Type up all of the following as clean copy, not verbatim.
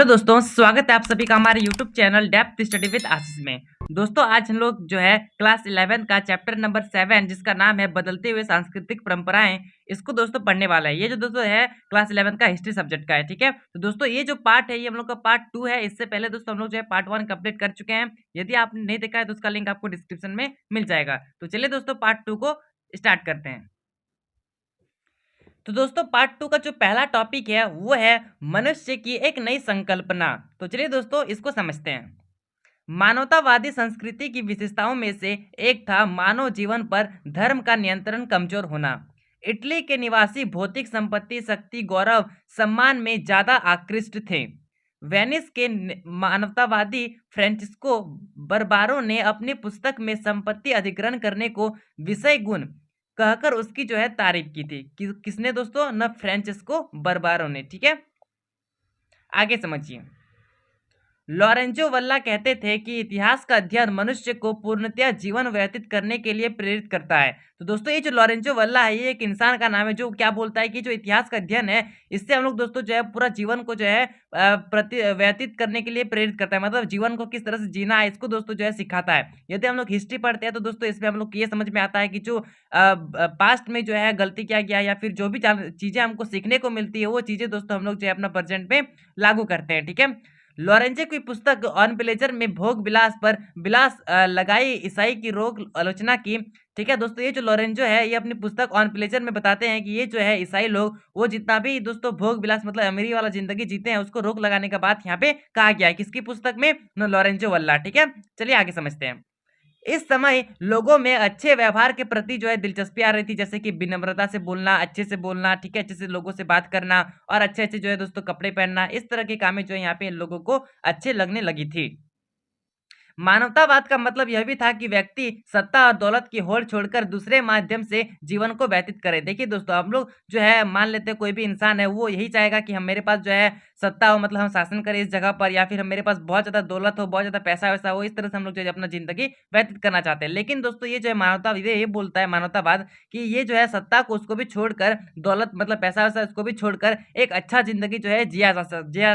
Hello दोस्तों, स्वागत है आप सभी का हमारे YouTube channel depth study with Ashish में। दोस्तों आज हम लोग जो है क्लास 11 का चैप्टर नंबर 7 जिसका नाम है बदलते हुए सांस्कृतिक परंपराएं, इसको दोस्तों पढ़ने वाला है। ये जो दोस्तों है क्लास 11 का हिस्ट्री सब्जेक्ट का है। ठीक है, तो दोस्तों ये जो पार्ट है ये हम लोग का पार्ट 2 है। इससे पहले दोस्तों हम लोग जो है पार्ट 1 कंप्लीट कर चुके हैं। यदि आपने नहीं देखा है तो उसका लिंक आपको डिस्क्रिप्शन में मिल जाएगा। तो चलिए दोस्तों पार्ट 2 को स्टार्ट करते हैं। तो दोस्तों पार्ट 2 का जो पहला टॉपिक है वो है मनुष्य की एक नई संकल्पना। तो चलिए दोस्तों इसको समझते हैं। मानवतावादी संस्कृति की विशेषताओं में से एक था मानव जीवन पर धर्म का नियंत्रण कमजोर होना। इटली के निवासी भौतिक संपत्ति, शक्ति, गौरव, सम्मान में ज्यादा आकृष्ट थे। वेनिस के मानवतावादी फ्रांसिस्को बर्बारो ने अपनी पुस्तक में संपत्ति अधिग्रहण करने को विषय गुण कहकर उसकी जो है तारीफ की थी। किसने दोस्तों? न फ्रांसिस्को बर्बारो ने। ठीक है, आगे समझिए। लॉरेंजो वल्ला कहते थे कि इतिहास का अध्ययन मनुष्य को पूर्णतया जीवन व्यतीत करने के लिए प्रेरित करता है। तो दोस्तों ये जो लॉरेंजो वल्ला है ये एक इंसान का नाम है जो क्या बोलता है कि जो इतिहास का अध्ययन है इससे हम लोग दोस्तों जो है पूरा जीवन को जो है व्यतीत करने के लिए प्रेरित करता है। मतलब जीवन को किस तरह से जीना है इसको दोस्तों जो है सिखाता है। यदि हम लोग हिस्ट्री पढ़ते हैं तो दोस्तों इसमें हम लोग ये समझ में आता है कि जो पास्ट में जो है गलती किया गया या फिर जो भी चीजें हमको सीखने को मिलती है वो चीजें दोस्तों हम लोग जो है अपना प्रेजेंट में लागू करते हैं। ठीक है, लॉरेंजे की पुस्तक ऑन प्लेजर में भोग विलास पर विलास लगाई ईसाई की रोग आलोचना की। ठीक है दोस्तों, ये जो लॉरेंजो है ये अपनी पुस्तक ऑन प्लेजर में बताते हैं कि ये जो है ईसाई लोग वो जितना भी दोस्तों भोग विलास मतलब अमीरी वाला जिंदगी जीते हैं उसको रोक लगाने का बात यहाँ पे कहा गया है। किसकी पुस्तक में? लॉरेंजो वल्ला। ठीक है, चलिए आगे समझते हैं। इस समय लोगों में अच्छे व्यवहार के प्रति जो है दिलचस्पी आ रही थी, जैसे कि विनम्रता से बोलना, अच्छे से बोलना, ठीक है, अच्छे से लोगों से बात करना और अच्छे अच्छे जो है दोस्तों कपड़े पहनना। इस तरह के कामें जो है यहाँ पे इन लोगों को अच्छे लगने लगी थी। मानवतावाद का मतलब यह भी था कि व्यक्ति सत्ता और दौलत की होड़ छोड़कर दूसरे माध्यम से जीवन को व्यतीत करे। देखिए दोस्तों हम लोग जो है मान लेते हैं कोई भी इंसान है वो यही चाहेगा कि हम मेरे पास जो है सत्ता हो, मतलब हम शासन करें इस जगह पर, या फिर हम मेरे पास बहुत ज्यादा दौलत हो, बहुत ज्यादा पैसा वैसा हो। इस तरह से हम लोग जो है अपना जिंदगी व्यतीत करना चाहते हैं। लेकिन दोस्तों ये जो है मानवता ये बोलता है मानवतावाद कि ये जो है सत्ता को उसको भी छोड़कर, दौलत मतलब पैसा वैसा उसको भी छोड़कर एक अच्छा जिंदगी जो है जिया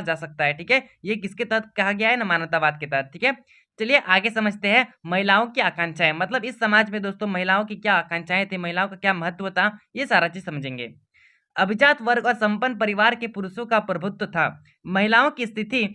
जा सकता है। ठीक है, ये किसके तहत कहा गया है? ना मानवतावाद के तहत। ठीक है, चलिए आगे समझते हैं महिलाओं की आकांक्षाएं। मतलब इस समाज में दोस्तों महिलाओं की क्या आकांक्षाएं थी, महिलाओं का क्या महत्व था, ये सारा चीज समझेंगे। अभिजात वर्ग और संपन्न परिवार के पुरुषों का प्रभुत्व था। महिलाओं की स्थिति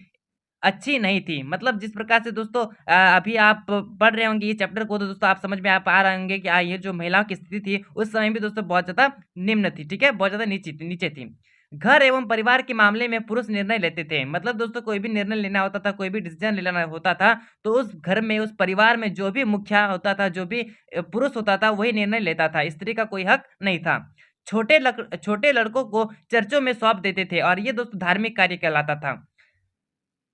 अच्छी नहीं थी। मतलब जिस प्रकार से दोस्तों अभी आप पढ़ रहे होंगे ये चैप्टर को तो दोस्तों आप समझ में आ पा रहे होंगे कि ये जो महिलाओं की स्थिति थी उस समय भी दोस्तों बहुत ज्यादा निम्न थी। ठीक है, बहुत ज्यादा नीचे थी। घर एवं परिवार के मामले में पुरुष निर्णय लेते थे। मतलब दोस्तों कोई भी निर्णय लेना होता था, कोई भी डिसीजन लेना होता था तो उस घर में, उस परिवार में जो भी मुखिया होता था, जो भी पुरुष होता था वही निर्णय लेता था। स्त्री का कोई हक नहीं था। छोटे लड़कों को चर्चों में सौंप देते थे और ये दोस्तों धार्मिक कार्य कहलाता था।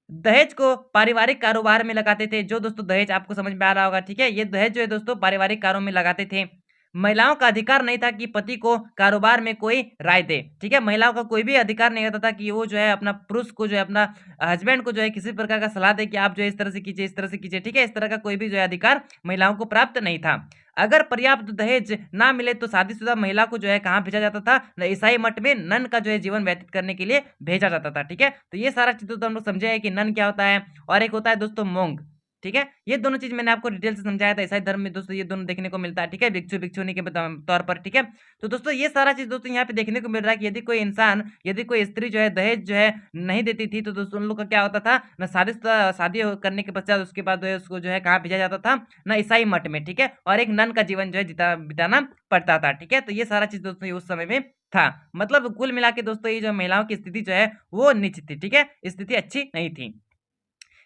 दहेज को पारिवारिक कारोबार में लगाते थे। जो दोस्तों दहेज आपको समझ में आ रहा होगा। ठीक है, ये दहेज जो है दोस्तों पारिवारिक कारों में लगाते थे। महिलाओं का अधिकार नहीं था कि पति को कारोबार में कोई राय दे। ठीक है, महिलाओं का कोई भी अधिकार नहीं होता था कि वो जो है अपना पुरुष को जो है अपना हस्बैंड को जो है किसी प्रकार का सलाह दे कि आप जो है इस तरह से कीजिए, इस तरह से कीजिए। ठीक है, इस तरह का कोई भी जो है अधिकार महिलाओं को प्राप्त नहीं था। अगर पर्याप्त दहेज ना मिले तो शादीशुदा महिला को जो है कहाँ भेजा जाता था? ईसाई मठ में नन का जो है जीवन व्यतीत करने के लिए भेजा जाता था। ठीक है, तो ये सारा चीज तो हम लोग समझे है कि नन क्या होता है और एक होता है दोस्तों मोंग। ठीक है, ये दोनों चीज मैंने आपको डिटेल से समझाया था। ईसाई धर्म में दोस्तों ये दोनों देखने को मिलता है। ठीक है, भिक्षु भिक्षुनी के तौर पर। ठीक है, तो दोस्तों ये सारा चीज दोस्तों यहाँ पे देखने को मिल रहा है कि यदि कोई स्त्री जो है दहेज जो है नहीं देती थी तो दोस्तों उन लोग का क्या होता था? ना शादी करने के पश्चात उसके बाद जो है उसको जो है कहाँ भेजा जाता था? ना ईसाई मठ में। ठीक है, और एक नन का जीवन जो है बिताना पड़ता था। ठीक है, तो ये सारा चीज दोस्तों उस समय में था। मतलब कुल मिला के दोस्तों ये जो महिलाओं की स्थिति जो है वो नीच थी। ठीक है, स्थिति अच्छी नहीं थी।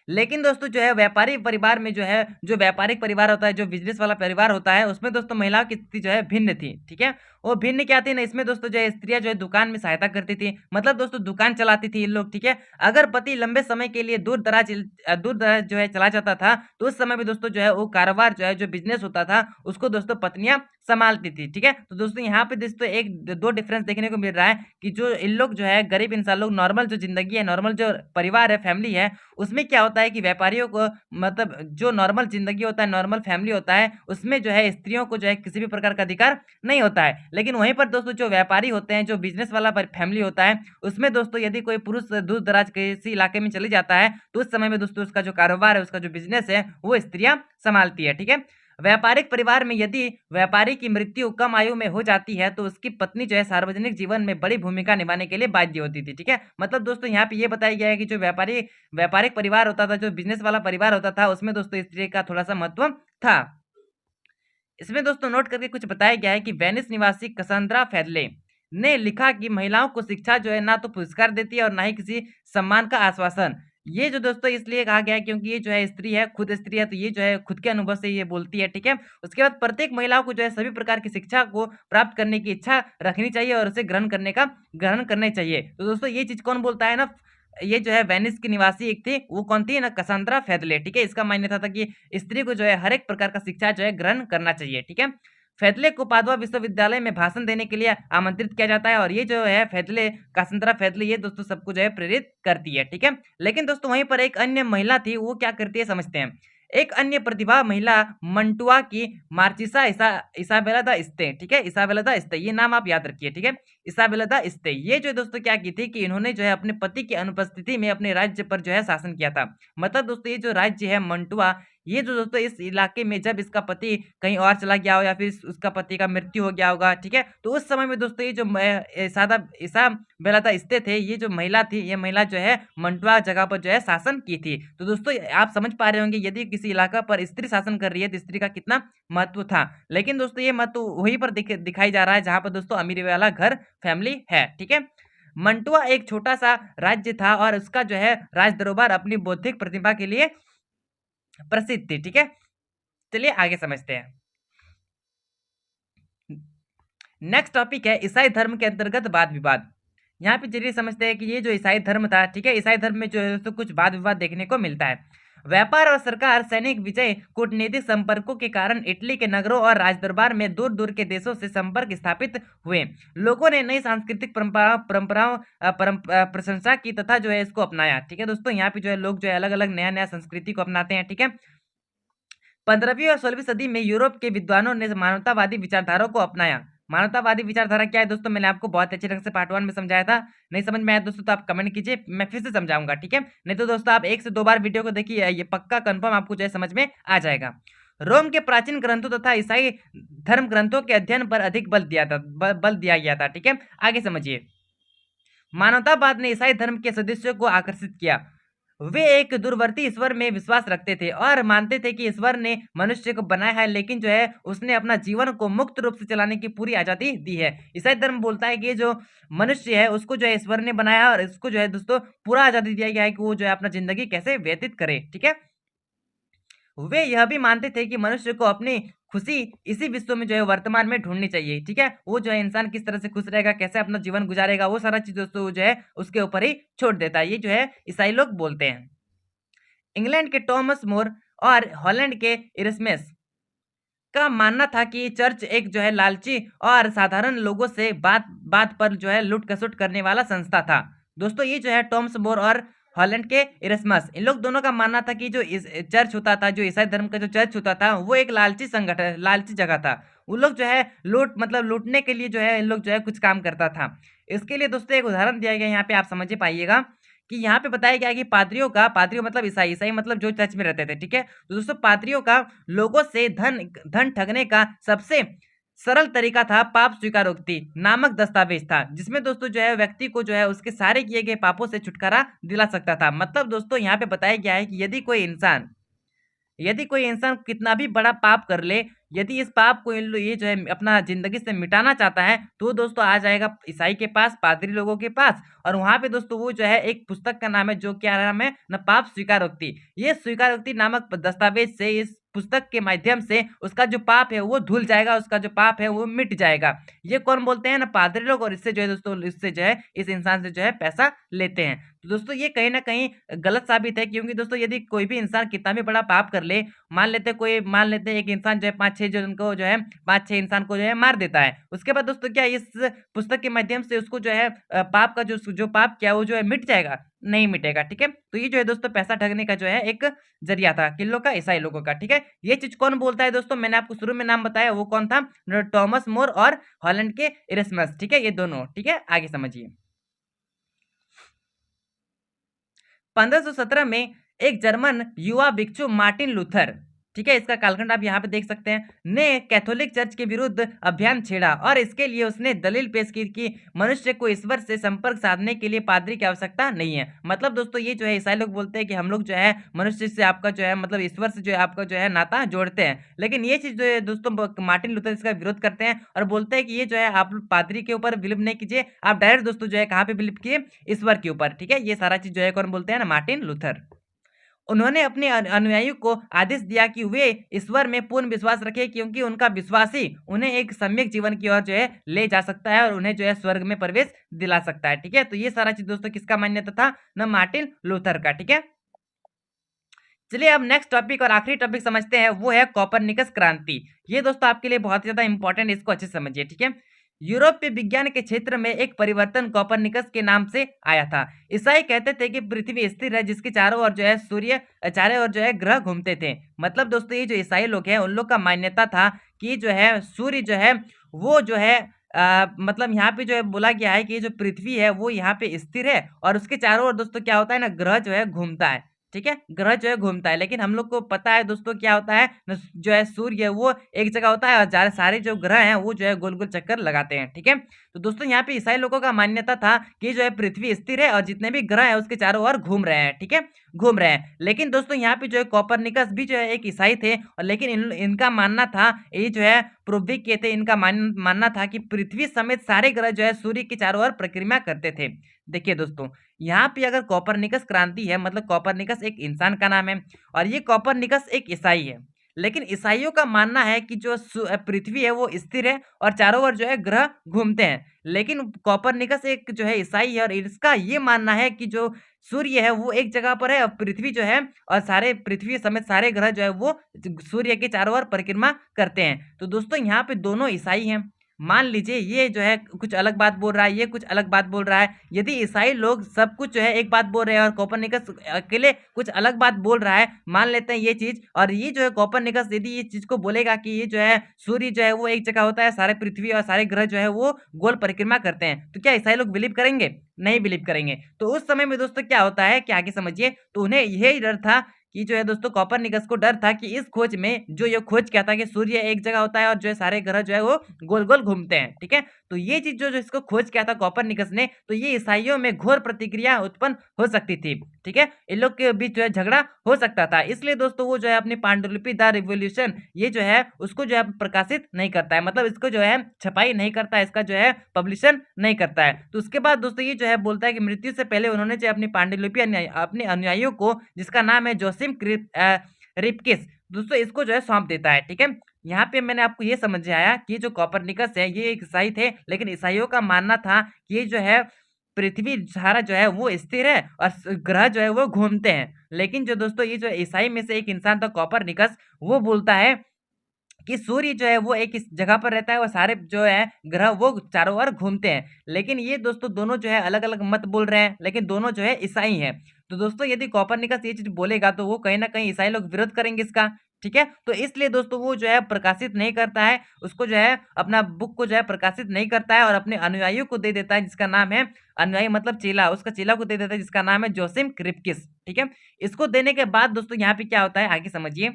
लेकिन दोस्तों जो है व्यापारिक परिवार में जो है, जो व्यापारिक परिवार होता है, जो बिजनेस वाला परिवार होता है, उसमें दोस्तों महिलाओं की स्थिति जो है भिन्न थी। ठीक है, वो भिन्न क्या थी ना, इसमें दोस्तों जो है स्त्रियां जो है दुकान में सहायता करती थी। मतलब दोस्तों दुकान चलाती थी इन लोग। ठीक है, अगर पति लंबे समय के लिए दूर दराज जो है चला जाता था तो उस समय भी दोस्तों जो है वो कारोबार जो है, जो बिजनेस होता था उसको दोस्तों पत्नियां संभालती थी। ठीक है, तो दोस्तों यहाँ पे दोस्तों एक दो डिफरेंस देखने को मिल रहा है कि जो इन लोग जो है गरीब इंसान लोग, नॉर्मल जो जिंदगी है, नॉर्मल जो परिवार है, फैमिली है, उसमें क्या होता होता है कि व्यापारियों को मतलब जो नॉर्मल ज़िंदगी होता है, नॉर्मल फैमिली होता है, उसमें जो है स्त्रियों को जो है किसी भी प्रकार का अधिकार नहीं होता है। लेकिन वहीं पर दोस्तों जो व्यापारी होते हैं, जो बिज़नेस वाला फैमिली होता है, उसमें दोस्तों यदि कोई पुरुष दूर-दराज किसी इलाके में चली जाता है, तो उस समय में दोस्तों उसका जो कारोबार है, उसका जो बिज़नेस है, वो स्त्रियाँ सँभालती है, ठीक है? व्यापारिक परिवार में यदि व्यापारी की मृत्यु कम आयु में हो जाती है, तो उसकी पत्नी जो है सार्वजनिक जीवन में बड़ी भूमिका निभाने के लिए बाध्य होती थी, ठीक है? मतलब दोस्तों यहाँ पे ये बताया गया है कि जो व्यापारिक परिवार होता था, जो बिज़नेस वाला परिवार होता था, उसमें दोस्तों स्त्री का थोड़ा-सा महत्व था। इसमें दोस्तों नोट करके कुछ बताया गया है कि वेनिस निवासी कसांद्रा फेदले ने लिखा कि महिलाओं को शिक्षा जो है ना तो पुरस्कार देती है और ना ही किसी सम्मान का आश्वासन। ये जो दोस्तों इसलिए कहा गया है क्योंकि ये जो है स्त्री है, खुद स्त्री है, तो ये जो है खुद के अनुभव से ये बोलती है, ठीक है? उसके बाद प्रत्येक महिलाओं को जो है सभी प्रकार की शिक्षा को प्राप्त करने की इच्छा रखनी चाहिए और उसे ग्रहण करने चाहिए। तो दोस्तों ये चीज़ कौन बोलता है ना, ये जो है वेनिस की निवासी एक थी, वो कौन थी ना, कसांद्रा फेदले, ठीक है? इसका मान्यता था कि स्त्री को जो है हर एक प्रकार का शिक्षा जो है ग्रहण करना चाहिए, ठीक है? फेदले को पादुआ विश्वविद्यालय में भाषण देने के लिए आमंत्रित किया जाता है और ये जो है फेदले, कसांद्रा फेदले, ये दोस्तों सबको जो है प्रेरित करती है, ठीक है? लेकिन दोस्तों वहीं पर एक अन्य महिला थी, वो क्या करती है समझते हैं। एक अन्य प्रतिभा महिला मंटुआ की मार्चिसा इसाबेला दा इस्ते, ठीक है? इसाबेला दा इस्ते, ये नाम आप याद रखिए, ठीक है? इसाबेला दा इस्ते, ये जो दोस्तों क्या की थी कि इन्होंने जो है अपने पति की अनुपस्थिति में अपने राज्य पर जो है शासन किया था। मतलब दोस्तों ये जो राज्य है मंटुआ, ये जो दोस्तों इस इलाके में जब इसका पति कहीं और चला गया हो या फिर उसका पति का मृत्यु हो गया होगा, ठीक है? तो उस समय में दोस्तों ये जो इसाबेला दा इस्ते थे, ये जो महिला थी, ये महिला जो है मंटुआ जगह पर जो है शासन की थी। तो दोस्तों आप समझ पा रहे होंगे यदि किसी इलाका पर स्त्री शासन कर रही है, तो स्त्री का कितना महत्व था। लेकिन दोस्तों ये महत्व वहीं पर दिखाई जा रहा है जहाँ पर दोस्तों अमीरी वाला घर फैमिली है, ठीक है? मंटुआ एक छोटा-सा राज्य था और उसका जो है राज दरबार अपनी बौद्धिक प्रतिभा के लिए प्रसिद्ध थी, ठीक है? चलिए आगे समझते हैं। नेक्स्ट टॉपिक है ईसाई धर्म के अंतर्गत वाद-विवाद। यहाँ पे चलिए समझते हैं कि ये जो ईसाई धर्म था, ठीक है? ईसाई धर्म में जो है तो कुछ वाद-विवाद देखने को मिलता है। व्यापार और सरकार, सैनिक विजय, कूटनीतिक संपर्कों के कारण इटली के नगरों और राजदरबार में दूर-दूर के देशों से संपर्क स्थापित हुए। लोगों ने नई सांस्कृतिक परंपराओं प्रशंसा की तथा जो है इसको अपनाया, ठीक है दोस्तों? यहाँ पे जो है लोग जो है अलग-अलग नया-नया संस्कृति को अपनाते हैं, ठीक है? 15वीं और 16वीं सदी में यूरोप के विद्वानों ने मानवतावादी विचारधारा को अपनाया। मानवतावादी विचारधारा क्या है दोस्तों, मैंने आपको बहुत अच्छे ढंग से पार्ट 1 में समझाया था। नहीं समझ में आया दोस्तों तो आप कमेंट कीजिए, मैं फिर से समझाऊँगा, ठीक है? नहीं तो दोस्तों आप 1 से 2 बार वीडियो को देखिए, ये पक्का कन्फर्म आपको जो है समझ में आ जाएगा। रोम के प्राचीन ग्रंथों तथा ईसाई धर्म ग्रंथों के अध्ययन पर अधिक बल दिया गया था, ठीक है? आगे समझिए। मानवतावाद ने ईसाई धर्म के सदस्यों को आकर्षित किया। वे एक दूरवर्ती ईश्वर में विश्वास रखते थे और मानते थे कि ईश्वर ने मनुष्य को बनाया है, लेकिन जो है उसने अपना जीवन को मुक्त रूप से चलाने की पूरी आज़ादी दी है। ईसाई धर्म बोलता है कि ये जो मनुष्य है उसको जो है ईश्वर ने बनाया है और इसको जो है दोस्तों पूरा आज़ादी दिया गया है कि वो जो है अपना ज़िंदगी कैसे व्यतीत करे, ठीक है? वे यह भी मानते थे कि मनुष्य को अपनी खुशी इसी विश्व में जो है वर्तमान में ढूँढनी चाहिए, ठीक है? वो जो है इंसान किस तरह से खुश रहेगा, कैसे अपना जीवन गुज़ारेगा, वो सारा चीज़ दोस्तों जो है उसके ऊपर ही छोड़ देता है। ये जो है ईसाई लोग बोलते हैं। इंग्लैंड के टॉमस मोर और हॉलैंड के इरस्मस का मानना था कि चर्च एक जो है लालची और साधारण लोगों से बात बात पर जो है लूट-खसुट करने वाला संस्था था। दोस्तों ये जो है टॉमस मोर और हॉलैंड के इरस्मस, इन लोग दोनों का मानना था कि जो इस चर्च होता था, जो ईसाई धर्म का जो चर्च होता था, वो एक लालची जगह था। वो लोग जो है लूटने के लिए जो है इन लोग जो है कुछ काम करता था। इसके लिए दोस्तों एक उदाहरण दिया गया है, यहाँ पे आप समझ ही पाइएगा कि यहाँ पे बताया गया है कि पादरियों मतलब ईसाई मतलब जो चर्च में रहते थे, ठीक है? तो दोस्तों पादरियों का लोगों से धन ठगने का सबसे सरल तरीका था पाप स्वीकारोक्ति नामक दस्तावेज था, जिसमें दोस्तों जो है व्यक्ति को जो है उसके सारे किए गए पापों से छुटकारा दिला सकता था। मतलब दोस्तों यहाँ पे बताया गया है कि यदि कोई इंसान कितना भी बड़ा पाप कर ले, यदि इस पाप को ये जो है अपना ज़िंदगी से मिटाना चाहता है, तो दोस्तों आ जाएगा ईसाई के पास, पादरी लोगों के पास और वहाँ पे दोस्तों वो जो है एक पुस्तक का नाम है, जो क्या नाम है ना, पाप स्वीकारोक्ति। ये स्वीकारोक्ति नामक दस्तावेज से, इस पुस्तक के माध्यम से उसका जो पाप है वो धुल जाएगा, उसका जो पाप है वो मिट जाएगा। ये कौन बोलते हैं ना, पादरी लोग, और इससे जो है दोस्तों इससे जो है इस इंसान से जो है पैसा लेते हैं। तो दोस्तों ये कहीं न कहीं गलत साबित है, क्योंकि दोस्तों यदि कोई भी इंसान कितना भी बड़ा पाप कर ले, मान लेते हैं एक इंसान जो है 5-6 जन को जो है 5-6 इंसान को जो है मार देता है। उसके बाद दोस्तों क्या इस पुस्तक के माध्यम से उसको जो है पाप का जो पाप किया वो जो है मिट जाएगा? नहीं मिटेगा, ठीक है? तो ये जो है दोस्तों पैसा ठगने का जो है एक ज़रिया था, किन लोग का? ईसाई लोगों का, ठीक है? ये चीज़ कौन बोलता है दोस्तों? मैंने आपको शुरू में नाम बताया, वो कौन था? टॉमस मोर और हॉलैंड के इरेस्मस, ठीक है? ये दोनों, ठीक है? आगे समझिए। 1517 में एक जर्मन युवा भिक्षु मार्टिन लूथर, ठीक है, इसका कालखंड आप यहाँ पे देख सकते हैं, ने कैथोलिक चर्च के विरुद्ध अभियान छेड़ा और इसके लिए उसने दलील पेश की कि मनुष्य को ईश्वर से संपर्क साधने के लिए पादरी की आवश्यकता नहीं है। मतलब दोस्तों ये जो है ईसाई लोग बोलते हैं कि हम लोग जो है मनुष्य से आपका जो है मतलब ईश्वर से जो है आपका जो है नाता जोड़ते हैं, लेकिन ये चीज जो है दोस्तों मार्टिन लूथर इसका विरोध करते हैं और बोलते हैं कि ये जो है आप पादरी के ऊपर बिलीव नहीं कीजिए, आप डायरेक्ट दोस्तों जो है कहाँ पे बिलीव कीजिए? ईश्वर के ऊपर, ठीक है? ये सारा चीज जो है कौन बोलते हैं ना? Martin Luther. उन्होंने अपने अनुयायियों को आदेश दिया कि वे ईश्वर में पूर्ण विश्वास रखें, क्योंकि उनका विश्वास ही उन्हें एक सम्यक जीवन की ओर जो है ले जा सकता है और उन्हें जो है स्वर्ग में प्रवेश दिला सकता है, ठीक है? तो ये सारा चीज दोस्तों किसका मान्यता था? ना मार्टिन लूथर का, ठीक है? चलिए अब नेक्स्ट टॉपिक और आखिरी टॉपिक समझते हैं, वो है कोपरनिकस क्रांति। ये दोस्तों आपके लिए बहुत ज्यादा इंपॉर्टेंट, इसको अच्छे से समझिए, ठीक है? यूरोपीय विज्ञान के क्षेत्र में एक परिवर्तन कोपरनिकस के नाम से आया था। ईसाई कहते थे कि पृथ्वी स्थिर है, जिसके चारों ओर जो है सूर्य, चारों ओर जो है ग्रह घूमते थे। मतलब दोस्तों ये जो ईसाई लोग हैं उन लोग का मान्यता था कि जो है सूर्य जो है वो जो है मतलब यहाँ पे जो है बोला गया है कि ये जो पृथ्वी है वो यहाँ पे स्थिर है और उसके चारों ओर दोस्तों क्या होता है ना? ग्रह जो है घूमता है, ठीक है? ग्रह जो है घूमता है, लेकिन हम लोग को पता है दोस्तों क्या होता है न, जो है सूर्य वो एक जगह होता है और सारे जो ग्रह हैं वो जो है गोल गोल चक्कर लगाते हैं, ठीक है? तो दोस्तों यहाँ पे ईसाई लोगों का मान्यता था कि जो है पृथ्वी स्थिर है और जितने भी ग्रह हैं उसके चारों ओर घूम रहे हैं, ठीक है? घूम रहे हैं। लेकिन दोस्तों यहाँ पे जो है कोपरनिकस भी जो है एक ईसाई थे और लेकिन इनका मानना था, ये जो है प्रूव भी किए थे, इनका मानना था कि पृथ्वी समेत सारे ग्रह जो है सूर्य के चारों ओर परिक्रमा करते थे। देखिए दोस्तों, यहाँ पे अगर कोपरनिकस क्रांति है, मतलब कोपरनिकस एक इंसान का नाम है और ये कोपरनिकस एक ईसाई है। लेकिन ईसाइयों का मानना है कि जो पृथ्वी है वो स्थिर है और चारों ओर जो है ग्रह घूमते हैं। लेकिन कोपरनिकस एक जो है ईसाई है और इसका ये मानना है कि जो सूर्य है वो एक जगह पर है और पृथ्वी जो है और सारे पृथ्वी समेत सारे ग्रह जो है वो सूर्य के चारों ओर परिक्रमा करते हैं। तो दोस्तों यहाँ पे दोनों ईसाई हैं। मान लीजिए ये जो है कुछ अलग बात बोल रहा है, ये कुछ अलग बात बोल रहा है। यदि ईसाई लोग सब कुछ जो है एक बात बोल रहे हैं और कोपरनिकस अकेले कुछ अलग बात बोल रहा है, मान लेते हैं ये चीज, और ये जो है कोपरनिकस यदि ये चीज को बोलेगा कि ये जो है सूर्य जो है वो एक जगह होता है, सारे पृथ्वी और सारे ग्रह जो है वो गोल परिक्रमा करते हैं, तो क्या ईसाई लोग बिलीव करेंगे? नहीं बिलीव करेंगे। तो उस समय में दोस्तों क्या होता है कि आगे समझिए, तो उन्हें यही डर था कि जो है दोस्तों कोपरनिकस को डर था कि इस खोज में जो ये खोज क्या था कि सूर्य एक जगह होता है और जो है सारे ग्रह जो है वो गोल गोल घूमते हैं, ठीक है? तो ये चीज जो जो इसको खोज किया था कोपरनिकस ने, तो ये ईसाइयों में घोर प्रतिक्रिया उत्पन्न हो सकती थी, ठीक है? इन लोग के बीच जो है झगड़ा हो सकता था। इसलिए दोस्तों वो जो है अपनी पांडुलिपि द रिवोल्यूशन ये जो है उसको जो है प्रकाशित नहीं करता है, मतलब इसको जो है छपाई नहीं करता है, इसका जो है पब्लिशन नहीं करता है। तो उसके बाद दोस्तों ये जो है बोलता है कि मृत्यु से पहले उन्होंने जो अपनी पांडुलिपि अपने अनुयायियों को, जिसका नाम है जोसिम रिपकिस, दोस्तों इसको जो है सौंप देता है, ठीक है? यहाँ पे मैंने आपको ये समझ आया कि जो कोपरनिकस है ये एक ईसाई थे, लेकिन ईसाइयों का मानना था कि ये जो है पृथ्वी सारा जो है वो स्थिर है और ग्रह जो है वो घूमते हैं। लेकिन जो दोस्तों ये जो ईसाई में से एक इंसान था कोपरनिकस, वो बोलता है कि सूर्य जो है वो एक इस जगह पर रहता है और सारे जो है ग्रह वो चारों ओर घूमते हैं। लेकिन ये दोस्तों दोनों जो है अलग अलग मत बोल रहे हैं, लेकिन दोनों जो है ईसाई हैं। तो दोस्तों यदि कोपरनिकस ये चीज बोलेगा तो वो कहीं ना कहीं ईसाई लोग विरोध करेंगे इसका, ठीक है? तो इसलिए दोस्तों वो जो है प्रकाशित नहीं करता है, उसको जो है अपना बुक को जो है प्रकाशित नहीं करता है और अपने अनुयायियों को दे देता है, जिसका नाम है, अनुयायी मतलब चेला, उसका चेला को दे देता है जिसका नाम है जोसिम क्रिप्किस, ठीक है? इसको देने के बाद दोस्तों यहाँ पे क्या होता है आगे समझिए।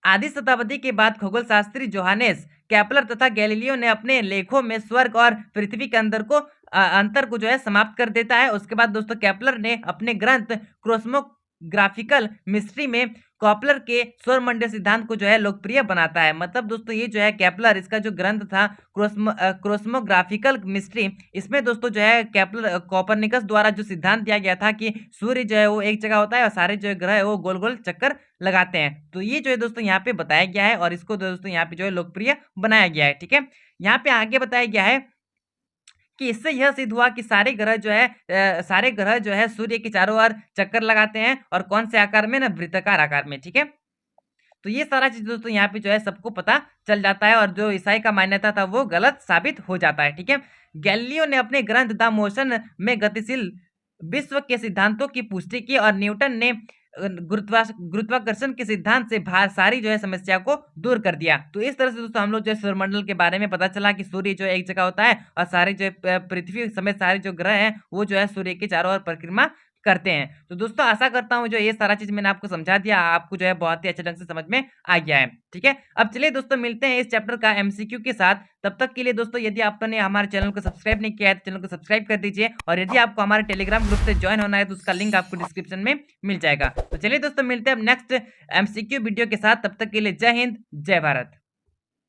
आधी शताब्दी के बाद खगोल शास्त्री जोहानेस केपलर तथा गैलीलियो ने अपने लेखों में स्वर्ग और पृथ्वी के अंतर को जो है समाप्त कर देता है। उसके बाद दोस्तों केपलर ने अपने ग्रंथ क्रोस्मोग्राफिकल मिस्ट्री में कॉपलर के सौरमंडलीय सिद्धांत को जो है लोकप्रिय बनाता है। मतलब दोस्तों ये जो है केपलर, इसका जो ग्रंथ था क्रोस्मोग्राफिकल मिस्ट्री, इसमें दोस्तों जो है केपलर कोपरनिकस द्वारा जो सिद्धांत दिया गया था कि सूर्य जो है वो एक जगह होता है और सारे जो ग्रह है वो गोल गोल चक्कर लगाते हैं, तो ये जो है दोस्तों यहाँ पे बताया गया है और इसको दोस्तों यहाँ पे जो है लोकप्रिय बनाया गया है, ठीक है? यहाँ पे आगे बताया गया है कि इससे यह सिद्ध हुआ कि सारे ग्रह जो है सूर्य के चारों ओर चक्कर लगाते हैं और कौन से आकार में ना वृत्ताकार आकार में, ठीक है। तो ये सारा चीज दोस्तों यहाँ पे जो है सबको पता चल जाता है और जो ईसाई का मान्यता था वो गलत साबित हो जाता है, ठीक है। गैलीलियो ने अपने ग्रंथ द मोशन में गतिशील विश्व के सिद्धांतों की पुष्टि की और न्यूटन ने गुरुत्वाकर्षण के सिद्धांत से सारी जो है समस्या को दूर कर दिया। तो इस तरह से दोस्तों हम लोग जो है सौरमंडल के बारे में पता चला कि सूर्य जो है एक जगह होता है और सारे जो पृथ्वी समेत सारे जो ग्रह हैं वो जो है सूर्य के चारों ओर परिक्रमा करते हैं। तो दोस्तों आशा करता हूँ जो ये सारा चीज मैंने आपको समझा दिया, आपको जो है बहुत ही अच्छे ढंग से समझ में आ गया है, ठीक है। अब चलिए दोस्तों मिलते हैं इस चैप्टर का एमसीक्यू के साथ। तब तक के लिए दोस्तों यदि आपने हमारे चैनल को सब्सक्राइब नहीं किया है तो चैनल को सब्सक्राइब कर दीजिए और यदि आपको हमारे टेलीग्राम ग्रुप से ज्वाइन होना है तो उसका लिंक आपको डिस्क्रिप्शन में मिल जाएगा। तो चलिए दोस्तों मिलते हैं अब नेक्स्ट एमसीक्यू वीडियो के साथ। तब तक के लिए जय हिंद, जय भारत।